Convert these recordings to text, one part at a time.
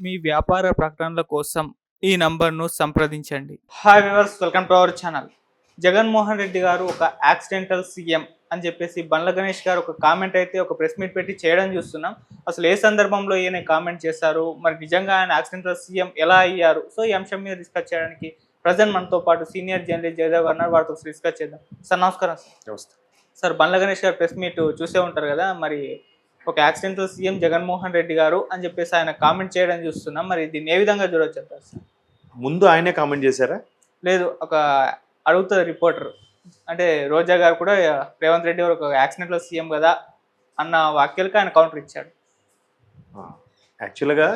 మీ వ్యాపార ప్రకటనల కోసం ఈ నంబర్ను సంప్రదించండి. Hi viewers, welcome to our channel. Jaganmohan Reddy గారు ఒక యాక్సిడెంటల్ సీఎం అని చెప్పేసి బండ్ల గణేష్ గారు ఒక కామెంట్ అయితే ఒక ప్రెస్ మీట్ పెట్టి చేయడం చూస్తున్నాం. అసలు ఏ సందర్భంలో ఈయన కామెంట్ చేశారు, మరి నిజంగా ఆయన యాక్సిడెంటల్ సీఎం ఎలా అయ్యారు? సో ఈ అంశం మీద డిస్కస్ చేయడానికి ప్రజెంట్ మనతో పాటు సీనియర్ జర్నలిస్ట్ జయదేవ్ గారు ఉన్నారు. వారితో డిస్కస్ చేద్దాం. సార్ నమస్కారం. నమస్తే సార్, బండ్ల గణేష్ గారు ప్రెస్ మీట్ చూసే ఉంటారు కదా, మరి ఒక యాక్సిడెంటల్ సీఎం జగన్మోహన్ రెడ్డి గారు అని చెప్పేసి ఆయన కామెంట్ చేయడం చూస్తున్నాం. మరి దీన్ని ఏ విధంగా చూడొచ్చు అంటారు సార్? ముందు ఆయనే కామెంట్ చేశారా? లేదు, ఒక అడుగుతుంది రిపోర్టర్, అంటే రోజా గారు కూడా రేవంత్ రెడ్డి గారు ఒక యాక్సిడెంటల్ సీఎం కదా అన్న వాక్యాలకు ఆయన కౌంటర్ ఇచ్చాడు. యాక్చువల్గా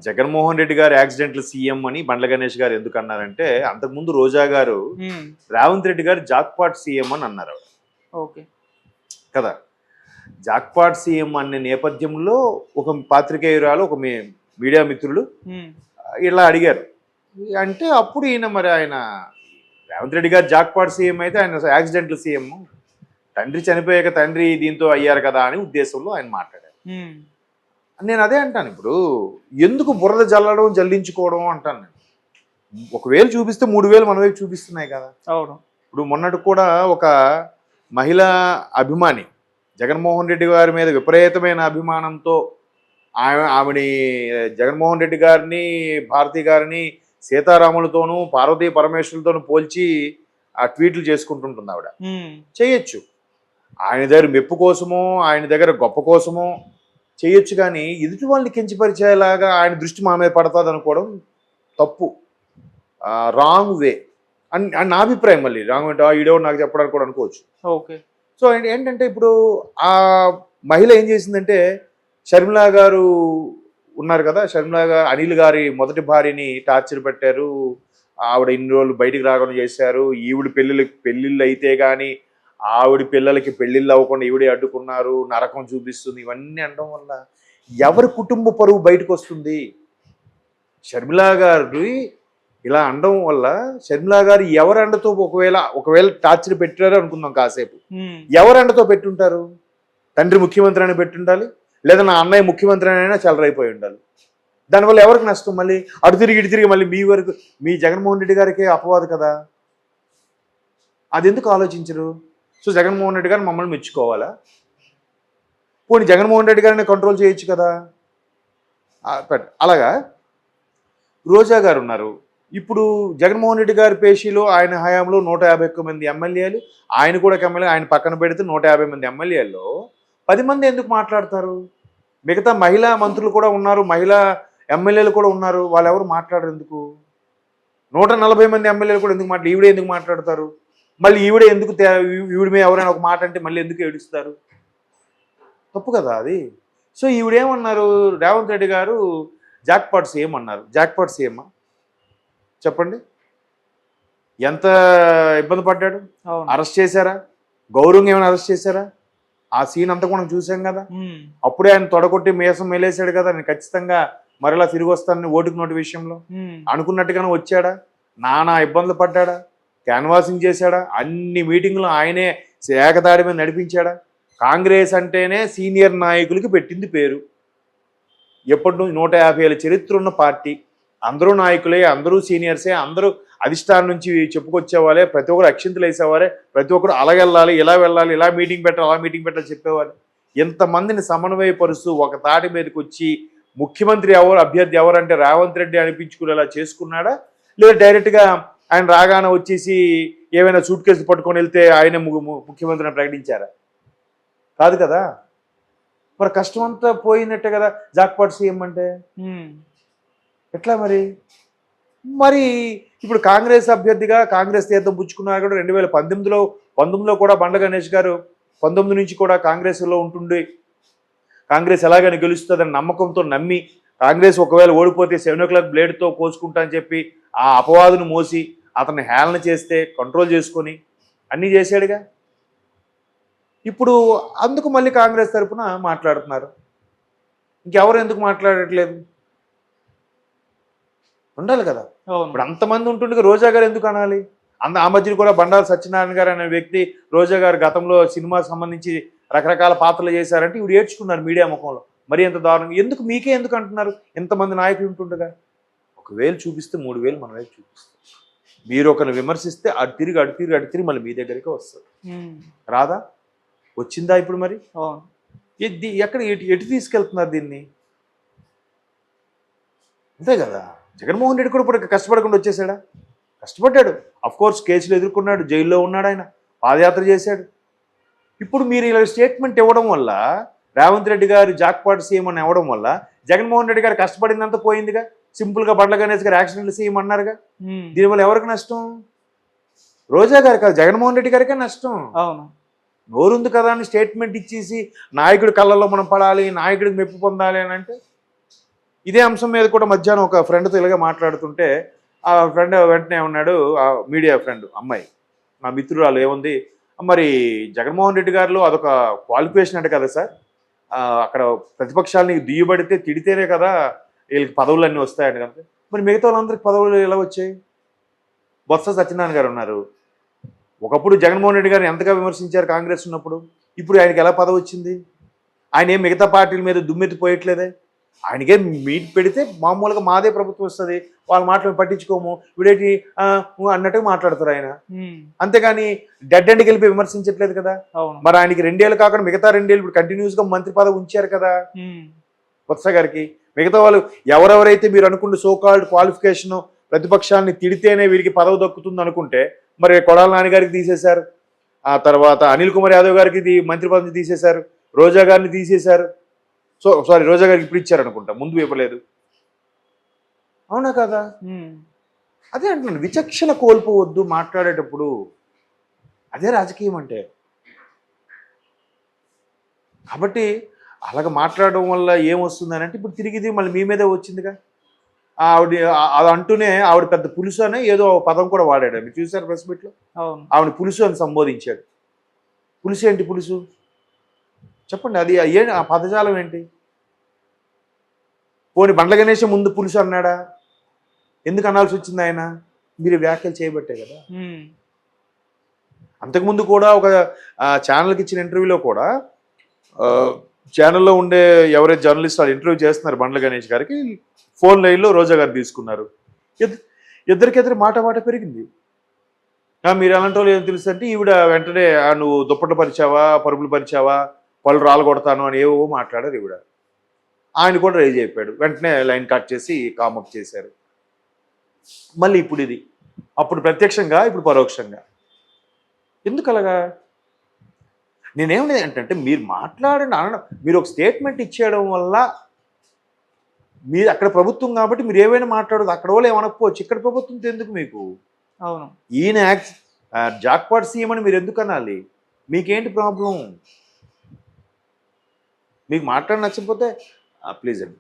జగన్మోహన్ రెడ్డి గారు యాక్సిడెంటల్ సీఎం అని బండ్ల గణేష్ గారు ఎందుకు అన్నారంటే, అంతకుముందు రోజా గారు రేవంత్ రెడ్డి గారు జాక్పాట్ సీఎం అని అన్నారు. ఓకే కదా, జాక్పాట్ సీఎం అనే నేపథ్యంలో ఒక పాత్రికేయురాలు, ఒక మీడియా మిత్రులు ఇలా అడిగారు. అంటే అప్పుడు ఈయన ఆయన రేవంత్ రెడ్డి గారు జాక్పాట్ సీఎం అయితే ఆయన యాక్సిడెంటల్ సీఎం, తండ్రి చనిపోయాక తండ్రి దీంతో అయ్యారు కదా అని ఉద్దేశంలో ఆయన మాట్లాడారు. నేను అదే అంటాను, ఇప్పుడు ఎందుకు బురద జల్లడం జల్లించుకోవడం అంటాను నేను. 1,000 చూపిస్తే 3,000 మన వైపు చూపిస్తున్నాయి కదా. అవును. ఇప్పుడు మొన్నటి కూడా ఒక మహిళా అభిమాని జగన్మోహన్ రెడ్డి గారి మీద విపరీతమైన అభిమానంతో ఆవిని జగన్మోహన్ రెడ్డి గారిని, భారతి గారిని సీతారాములతోనూ పార్వతీ పరమేశ్వరులతోనూ పోల్చి ఆ ట్వీట్లు చేసుకుంటుంటుంది. ఆవిడ చేయొచ్చు, ఆయన దగ్గర మెప్పు కోసమో ఆయన దగ్గర గొప్ప కోసమో చేయొచ్చు, కానీ ఎదుటి వాళ్ళని కించపరిచేలాగా ఆయన దృష్టి మా మీద పడుతుంది అనుకోవడం తప్పు, రాంగ్ వే అని నా అభిప్రాయం. మళ్ళీ రాంగ్ అంటే ఈడో నాకు చెప్పడానికి కూడా అనుకోవచ్చు. ఓకే. సో ఏంటంటే ఇప్పుడు ఆ మహిళ ఏం చేసిందంటే, షర్మిలా గారు ఉన్నారు కదా, షర్మిలా గారు అనిల్ గారి మొదటి భార్యని టార్చర్ పెట్టారు, ఆవిడ ఇన్ని రోజులు బయటికి రాకుండా చేశారు, ఈవిడ పెళ్ళిళ్ళు అయితే కానీ ఆవిడ పిల్లలకి పెళ్ళిళ్ళు అవ్వకుండా ఈవిడే అడ్డుకున్నారు, నరకం చూపిస్తుంది, ఇవన్నీ అనడం వల్ల ఎవరి కుటుంబ పరువు బయటకు వస్తుంది? షర్మిలా గారి ఇలా అనడం వల్ల షర్మిలా గారు ఎవరి అండతో ఒకవేళ టార్చర్ పెట్టారు అనుకుందాం కాసేపు, ఎవరి అండతో పెట్టుంటారు? తండ్రి ముఖ్యమంత్రి అని పెట్టుండాలి, లేదా నా అన్నయ్య ముఖ్యమంత్రి అయినా చెలరైపోయి ఉండాలి. దానివల్ల ఎవరికి నష్టం? మళ్ళీ అటు తిరిగి ఇటు తిరిగి మళ్ళీ మీ వరకు, మీ జగన్మోహన్ రెడ్డి గారికే అపవాదు కదా. అది ఎందుకు ఆలోచించరు? సో జగన్మోహన్ రెడ్డి గారు మమ్మల్ని మెచ్చుకోవాలా? పోనీ జగన్మోహన్ రెడ్డి గారిని కంట్రోల్ చేయొచ్చు కదా. అలాగా రోజా గారు ఉన్నారు. ఇప్పుడు జగన్మోహన్ రెడ్డి గారి పేషీలో ఆయన హయాంలో 151 మంది ఎమ్మెల్యేలు, ఆయన కూడా ఎమ్మెల్యే, ఆయన పక్కన పెడితే 150 మంది ఎమ్మెల్యేల్లో 10 మంది ఎందుకు మాట్లాడతారు? మిగతా మహిళా మంత్రులు కూడా ఉన్నారు, మహిళా ఎమ్మెల్యేలు కూడా ఉన్నారు, వాళ్ళు ఎవరు మాట్లాడరు ఎందుకు? 140 మంది ఎమ్మెల్యేలు కూడా ఎందుకు ఈవిడే ఎందుకు మాట్లాడతారు? మళ్ళీ ఈవిడే ఎందుకు, ఈవిడ మీద ఎవరైనా ఒక మాట అంటే మళ్ళీ ఎందుకు ఏడుస్తారు? తప్పు కదా అది. సో ఈవిడేమన్నారు, రేవంత్ రెడ్డి గారు జాక్పాట్ సీఎం అన్నారు. జాక్పాట్ సీఎం చెప్పండి, ఎంత ఇబ్బంది పడ్డాడు? అరెస్ట్ చేశారా? గౌరవంగా ఏమైనా అరెస్ట్ చేశారా? ఆ సీన్ అంతా కూడా చూసాం కదా. అప్పుడే ఆయన తొడగొట్టి మేసం మేలేసాడు కదా, నేను ఖచ్చితంగా మరలా తిరిగి వస్తానని ఓటుకు నోటు విషయంలో అనుకున్నట్టుగానే వచ్చాడా? నానా ఇబ్బందులు పడ్డాడా? క్యాన్వాసింగ్ చేశాడా? అన్ని మీటింగ్లు ఆయనే ఏకదాడి మీద నడిపించాడా? కాంగ్రెస్ అంటేనే సీనియర్ నాయకులకి పెట్టింది పేరు. ఎప్పటి నుంచి 150 ఏళ్ళ చరిత్ర ఉన్న పార్టీ, అందరూ నాయకులే, అందరూ సీనియర్సే, అందరూ అధిష్టానం నుంచి చెప్పుకొచ్చేవాళ్ళే, ప్రతి ఒక్కరు అక్షింతలు వేసేవారే, ప్రతి ఒక్కరు అలాగెళ్ళాలి, ఇలా వెళ్ళాలి, ఇలా మీటింగ్ పెట్టాలి, అలా మీటింగ్ పెట్టాలి చెప్పేవాళ్ళు. ఎంతమందిని సమన్వయపరుస్తూ ఒక తాటి మీదకి వచ్చి ముఖ్యమంత్రి ఎవరు, అభ్యర్థి ఎవరంటే రేవంత్ రెడ్డి అనిపించుకునేలా చేసుకున్నాడా? లేదా డైరెక్ట్గా ఆయన రాగానే వచ్చేసి ఏమైనా సూట్ కేసు పట్టుకొని వెళ్తే ఆయన ముఖ్యమంత్రిని ప్రకటించారా? కాదు కదా. మరి కష్టం అంతా పోయినట్టే కదా జాక్పాట్ సీఎం అంటే. ఎట్లా మరి ఇప్పుడు కాంగ్రెస్ అభ్యర్థిగా కాంగ్రెస్ తీర్థం పుచ్చుకున్నారు కూడా. 2019లో కూడా బండ్ల గణేష్ గారు 19 నుంచి కూడా కాంగ్రెస్లో ఉంటుండే, కాంగ్రెస్ ఎలాగైనా గెలుస్తుందని నమ్మకంతో నమ్మి, కాంగ్రెస్ ఒకవేళ ఓడిపోతే 7 o'clock బ్లేడ్తో కోసుకుంటా అని చెప్పి ఆ అపవాదును మోసి అతన్ని హేళన చేస్తే కంట్రోల్ చేసుకొని అన్నీ చేశాడుగా. ఇప్పుడు అందుకు మళ్ళీ కాంగ్రెస్ తరఫున మాట్లాడుతున్నారు. ఇంకెవరు ఎందుకు మాట్లాడట్లేదు? ఉండాలి కదా. ఇప్పుడు అంతమంది ఉంటుండగా రోజా గారు ఎందుకు అనాలి? ఆ మధ్యన కూడా బండారు సత్యనారాయణ గారు అనే వ్యక్తి, రోజా గారు గతంలో సినిమాకి సంబంధించి రకరకాల పాత్రలు చేశారంటే ఇవి ఏడ్చుకున్నారు మీడియా ముఖంలో. మరి ఎంత దారుణంగా ఎందుకు మీకే ఎందుకు అంటున్నారు ఎంతమంది నాయకులు ఉంటుండగా? 1,000 చూపిస్తే 3,000 మన వైపు చూపిస్తాం. మీరు ఒకరిని విమర్శిస్తే అటు తిరిగి మళ్ళీ మీ దగ్గరికి వస్తుంది. రాదా? వచ్చిందా ఇప్పుడు మరి? ఎక్కడ ఎటు తీసుకెళ్తున్నారు దీన్ని? అంతే కదా. జగన్మోహన్ రెడ్డి కూడా ఇప్పుడు కష్టపడకుండా వచ్చేసాడా? కష్టపడ్డాడు. కోర్స్ కేసులు ఎదుర్కొన్నాడు, జైల్లో ఉన్నాడు, ఆయన పాదయాత్ర చేశాడు. ఇప్పుడు మీరు ఇలా స్టేట్మెంట్ ఇవ్వడం వల్ల, రేవంత్ రెడ్డి గారు జాక్పాట్ సీఎం అని ఇవ్వడం వల్ల జగన్మోహన్ రెడ్డి గారు కష్టపడిందంతా పోయిందిగా. సింపుల్గా బండ్ల గణేష్ గారు యాక్సిడెంట్ సీఎం అన్నారుగా. దీనివల్ల ఎవరికి నష్టం? రోజా గారు కాదు, జగన్మోహన్ రెడ్డి గారికే నష్టం. అవును. నోరుంది కదా అని స్టేట్మెంట్ ఇచ్చేసి నాయకుడి కళ్ళల్లో మనం పడాలి, నాయకుడికి మెప్పు పొందాలి అని అంటే, ఇదే అంశం మీద కూడా మధ్యాహ్నం ఒక ఫ్రెండ్తో ఇలాగే మాట్లాడుతుంటే ఆ ఫ్రెండ్ వెంటనే ఉన్నాడు, ఆ మీడియా ఫ్రెండ్ అమ్మాయి, నా మిత్రురాలు ఏముంది, మరి జగన్మోహన్ రెడ్డి గారిలో అదొక క్వాలిఫికేషన్ అంటే కదా సార్, అక్కడ ప్రతిపక్షాలని దియ్యబడితే తిడితేనే కదా వీళ్ళకి పదవులు అన్నీ వస్తాయంట కదా. మరి మిగతా వాళ్ళందరికి పదవులు ఎలా వచ్చాయి? బొత్స సత్యనారాయణ గారు ఉన్నారు. ఒకప్పుడు జగన్మోహన్ రెడ్డి గారిని ఎంతగా విమర్శించారు కాంగ్రెస్ ఉన్నప్పుడు. ఇప్పుడు ఆయనకి ఎలా పదవి వచ్చింది? ఆయన ఏం మిగతా పార్టీల మీద దుమ్మెత్తిపోయట్లేదే. ఆయనకే మీట్ పెడితే మామూలుగా మాదే ప్రభుత్వం వస్తుంది, వాళ్ళ మాటలు పట్టించుకోము, వీడేటి అన్నట్టుగా మాట్లాడతారు ఆయన. అంతేగాని డెడ్ ఎండ్కి వెళ్ళిపోయి విమర్శించట్లేదు కదా. మరి ఆయనకి 2 ఏళ్ళు కాకుండా మిగతా 2 ఏళ్ళు ఇప్పుడు కంటిన్యూస్గా మంత్రి పదవి ఉంచారు కదా బొత్స గారికి. మిగతా వాళ్ళు ఎవరెవరైతే మీరు అనుకుంటే సోకాల్డ్ క్వాలిఫికేషన్ ప్రతిపక్షాన్ని తిడితేనే వీరికి పదవి దక్కుతుంది అనుకుంటే, మరి కొడాల నాని గారికి తీసేశారు, ఆ తర్వాత అనిల్ కుమార్ యాదవ్ గారికి మంత్రి పదవి తీసేశారు, రోజా గారిని తీసేశారు. రోజా గారికి ఇప్పుడు ఇచ్చారు అనుకుంటా, ముందు ఇవ్వలేదు. అవునా కదా? అదే అంటున్నాను, విచక్షణ కోల్పోవద్దు మాట్లాడేటప్పుడు. అదే రాజకీయం అంటే. కాబట్టి అలాగ మాట్లాడడం వల్ల ఏమొస్తుంది అని అంటే, ఇప్పుడు తిరిగిది మళ్ళీ మీ మీదే వచ్చిందిగా. ఆవిడ అది అంటూనే ఆవిడ పెద్ద పులుసు అనే ఏదో పదం కూడా వాడాడు. మీరు చూసారు ప్రెస్ మీట్లో? ఆవిడ పులుసు అని సంబోధించాడు. పులుసు ఏంటి పులుసు చెప్పండి? అది ఆ పదజాలం ఏంటి? పోనీ బండ్ల గణేష్ ముందు పులుసు అన్నాడా? ఎందుకు అనాల్సి వచ్చింది ఆయన? మీరు వ్యాఖ్యలు చేయబట్టే కదా. అంతకుముందు కూడా ఒక ఛానల్కి ఇచ్చిన ఇంటర్వ్యూలో కూడా ఛానల్లో ఉండే ఎవరైతే జర్నలిస్ట్ వాళ్ళు ఇంటర్వ్యూ చేస్తున్నారు బండ్ల గణేష్ గారికి, ఫోన్ లైన్లో రోజా గారు తీసుకున్నారు. ఇద్దరికిద్దరు మాట పెరిగింది. మీరు ఎలాంటి వాళ్ళు ఏం తెలుసు అంటే, ఈవిడ వెంటనే నువ్వు దుప్పట్లు పరిచావా, పరుపులు పరిచావా, పళ్ళు రాళ్ళు కొడతాను అని ఏవో మాట్లాడారు ఈవిడ. ఆయన కూడా రేజ్ అయిపోయాడు. వెంటనే లైన్ కట్ చేసి కామప్ చేశారు. మళ్ళీ ఇప్పుడు ఇది, అప్పుడు ప్రత్యక్షంగా ఇప్పుడు పరోక్షంగా. ఎందుకు అలాగా? నేనేమనేది ఏంటంటే, మీరు మాట్లాడండి అనడం, మీరు ఒక స్టేట్మెంట్ ఇచ్చేయడం వల్ల మీరు అక్కడ ప్రభుత్వం కాబట్టి మీరు ఏమైనా మాట్లాడదు, అక్కడ వాళ్ళు ఏమనకపోవచ్చు, ఇక్కడ ప్రభుత్వంతో ఎందుకు మీకు? అవును. ఈయన జాక్పాట్ సీఎం అని మీరు ఎందుకు అనాలి? మీకేంటి ప్రాబ్లం? మీకు మాట్లాడి నచ్చకపోతే ప్లీజ్ అండి,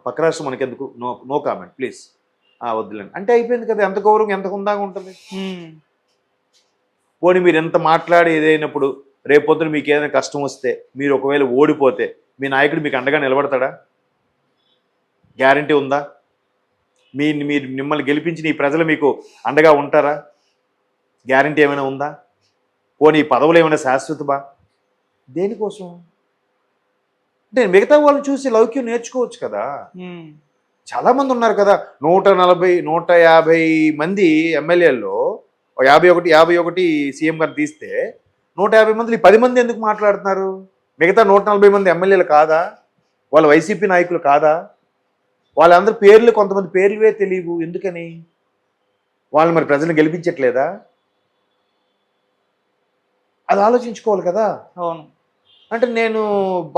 పక్క రాష్ట్రం మనకెందుకు, నో కామెంట్ ప్లీజ్, వద్దులేండి అంటే అయిపోయింది కదా. ఎంత గౌరవం ఎంత హుందాగా ఉంటుంది. పోనీ మీరు ఎంత మాట్లాడి ఏదైనప్పుడు రేపొద్దున మీకు ఏదైనా కష్టం వస్తే, మీరు ఒకవేళ ఓడిపోతే మీ నాయకుడు మీకు అండగా నిలబడతాడా? గ్యారంటీ ఉందా? మీరు మిమ్మల్ని గెలిపించిన ఈ ప్రజలు మీకు అండగా ఉంటారా? గ్యారంటీ ఏమైనా ఉందా? పోనీ పదవులు ఏమైనా శాశ్వతమా? దేనికోసం అంటే మిగతా వాళ్ళని చూసి లౌక్యం నేర్చుకోవచ్చు కదా. చాలామంది ఉన్నారు కదా, 150 మంది ఎమ్మెల్యేల్లో 51 సీఎం గారు తీస్తే 150 మంది 10 మంది ఎందుకు మాట్లాడుతున్నారు? మిగతా 140 మంది ఎమ్మెల్యేలు కాదా? వాళ్ళ వైసీపీ నాయకులు కాదా? వాళ్ళందరి పేర్లు, కొంతమంది పేర్లువే తెలియవు. ఎందుకని? వాళ్ళు మరి ప్రజలను గెలిపించట్లేదా? అది ఆలోచించుకోవాలి కదా. అవును. అంటే నేను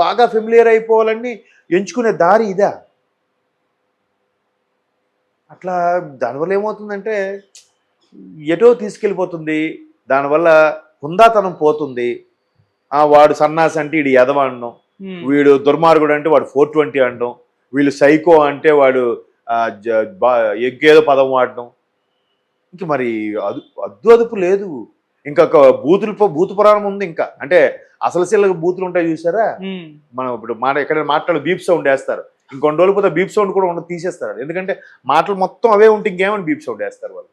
బాగా ఫెమిలియర్ అయిపోవాలని ఎంచుకునే దారి ఇదా? అట్లా దానివల్ల ఏమవుతుందంటే ఎటో తీసుకెళ్ళిపోతుంది. దానివల్ల హుందాతనం పోతుంది. వాడు సన్నాసి అంటే వీడు ఎదవ అనడం, వీడు దుర్మార్గుడు అంటే వాడు 420 అనడం, వీళ్ళు సైకో అంటే వాడు ఎగ్గేదో పదం వాడడం. ఇంక మరి అదుపు లేదు. ఇంకా బూతు పురాణం ఉంది. ఇంకా అంటే అసలు సిల్లగా బూతులు ఉంటాయి చూసారా? మనం ఇప్పుడు ఎక్కడైనా మాట్లాడు బీప్ సౌండ్ వేస్తారు, ఇంకొన్ని రోజులు పోతే బీప్ సౌండ్ కూడా ఉండదు, తీసేస్తారు. ఎందుకంటే మాటలు మొత్తం అవే ఉంటే ఇంకేమని బీప్ సౌండ్ వేస్తారు వాళ్ళు.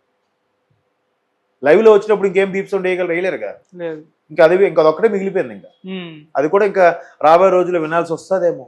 లైవ్లో వచ్చినప్పుడు ఇంకేం బీప్ సౌండ్ వేయలేరుగా. ఇంకా అదొక్కటే మిగిలిపోయింది. ఇంకా అది కూడా ఇంకా రాబోయే రోజుల్లో వినాల్సి వస్తుందేమో.